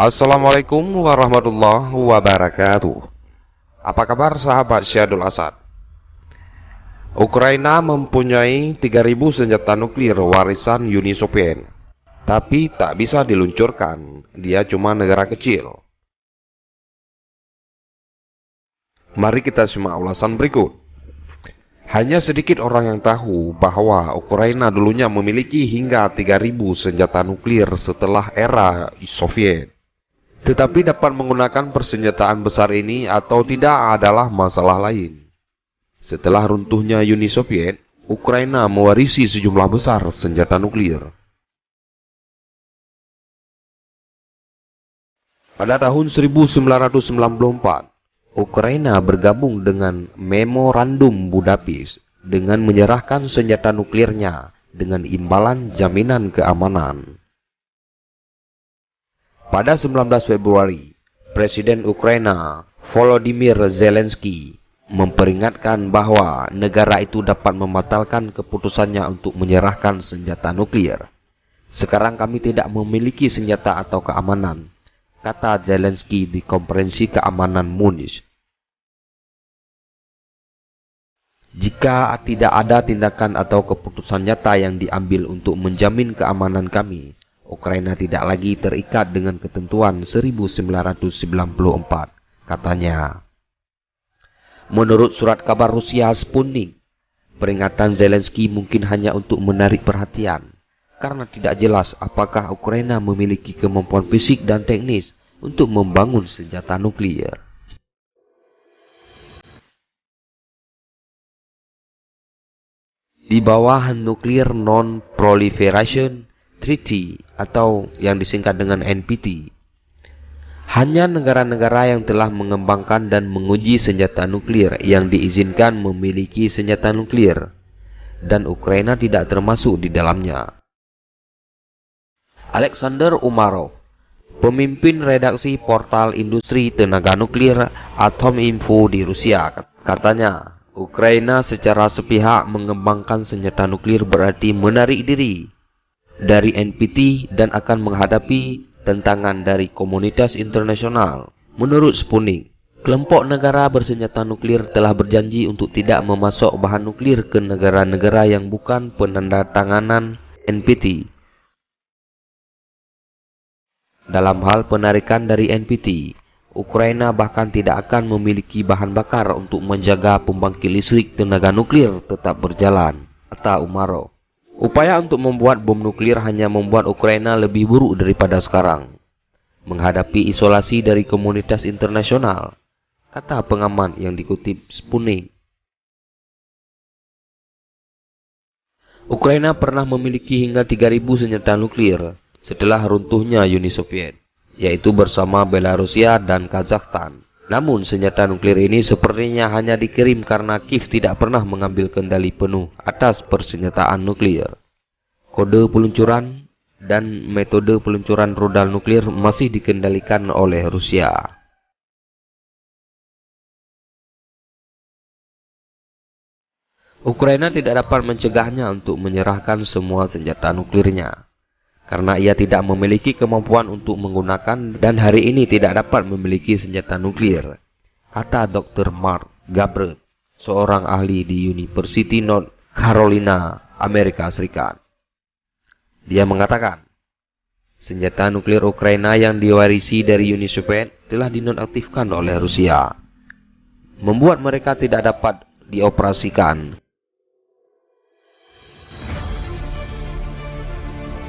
Assalamualaikum warahmatullahi wabarakatuh. Apa kabar sahabat Syadul Asad? Ukraina mempunyai 3.000 senjata nuklir warisan Uni Soviet, tapi tak bisa diluncurkan. Dia cuma negara kecil. Mari kita simak ulasan berikut. Hanya sedikit orang yang tahu bahwa Ukraina dulunya memiliki hingga 3.000 senjata nuklir setelah era Soviet. Tetapi dapat menggunakan persenjataan besar ini atau tidak adalah masalah lain. Setelah runtuhnya Uni Soviet, Ukraina mewarisi sejumlah besar senjata nuklir. Pada tahun 1994, Ukraina bergabung dengan Memorandum Budapest dengan menyerahkan senjata nuklirnya dengan imbalan jaminan keamanan. Pada 19 Februari, Presiden Ukraina Volodymyr Zelensky memperingatkan bahwa negara itu dapat membatalkan keputusannya untuk menyerahkan senjata nuklir. Sekarang kami tidak memiliki senjata atau keamanan, kata Zelensky di konferensi keamanan Munich. Jika tidak ada tindakan atau keputusan nyata yang diambil untuk menjamin keamanan kami, Ukraina tidak lagi terikat dengan ketentuan 1994, katanya. Menurut surat kabar Rusia Sputnik, peringatan Zelensky mungkin hanya untuk menarik perhatian, karena tidak jelas apakah Ukraina memiliki kemampuan fisik dan teknis untuk membangun senjata nuklir. Di bawah Nuclear Non-Proliferation Treaty atau yang disingkat dengan NPT, hanya negara-negara yang telah mengembangkan dan menguji senjata nuklir yang diizinkan memiliki senjata nuklir, dan Ukraina tidak termasuk di dalamnya. Alexander Umarov, pemimpin redaksi portal industri tenaga nuklir Atominfo di Rusia, katanya, Ukraina secara sepihak mengembangkan senjata nuklir berarti menarik diri dari NPT dan akan menghadapi tentangan dari komunitas internasional. Menurut Sputnik, kelompok negara bersenjata nuklir telah berjanji untuk tidak memasok bahan nuklir ke negara-negara yang bukan penandatanganan NPT. Dalam hal penarikan dari NPT, Ukraina bahkan tidak akan memiliki bahan bakar untuk menjaga pembangkit listrik tenaga nuklir tetap berjalan, kata Umarov. Upaya untuk membuat bom nuklir hanya membuat Ukraina lebih buruk daripada sekarang, menghadapi isolasi dari komunitas internasional, kata pengamat yang dikutip Sputnik. Ukraina pernah memiliki hingga 3.000 senjata nuklir setelah runtuhnya Uni Soviet, yaitu bersama Belarusia dan Kazakhstan. Namun senjata nuklir ini sepertinya hanya dikirim karena Kiev tidak pernah mengambil kendali penuh atas persenjataan nuklir. Kode peluncuran dan metode peluncuran rudal nuklir masih dikendalikan oleh Rusia. Ukraina tidak dapat mencegahnya untuk menyerahkan semua senjata nuklirnya, karena ia tidak memiliki kemampuan untuk menggunakan dan hari ini tidak dapat memiliki senjata nuklir, kata Dr. Mark Gabbard, seorang ahli di University North Carolina, Amerika Serikat. Dia mengatakan, senjata nuklir Ukraina yang diwarisi dari Uni Soviet telah dinonaktifkan oleh Rusia, membuat mereka tidak dapat dioperasikan.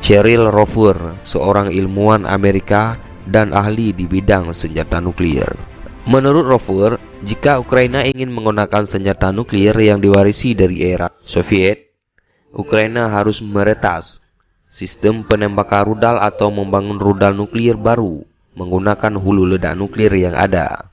Cheryl Rover, seorang ilmuwan Amerika dan ahli di bidang senjata nuklir. Menurut Rover, jika Ukraina ingin menggunakan senjata nuklir yang diwarisi dari era Soviet, Ukraina harus meretas sistem penembakan rudal atau membangun rudal nuklir baru menggunakan hulu ledak nuklir yang ada.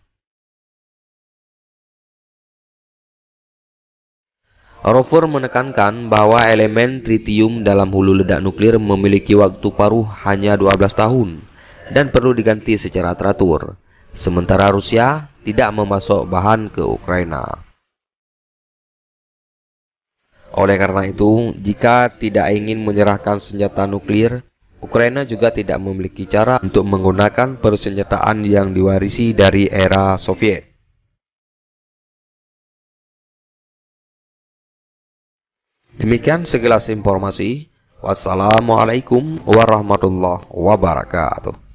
Rover menekankan bahwa elemen tritium dalam hulu ledak nuklir memiliki waktu paruh hanya 12 tahun dan perlu diganti secara teratur, sementara Rusia tidak memasok bahan ke Ukraina. Oleh karena itu, jika tidak ingin menyerahkan senjata nuklir, Ukraina juga tidak memiliki cara untuk menggunakan persenjataan yang diwarisi dari era Soviet. Demikian sekilas informasi. Wassalamualaikum warahmatullahi wabarakatuh.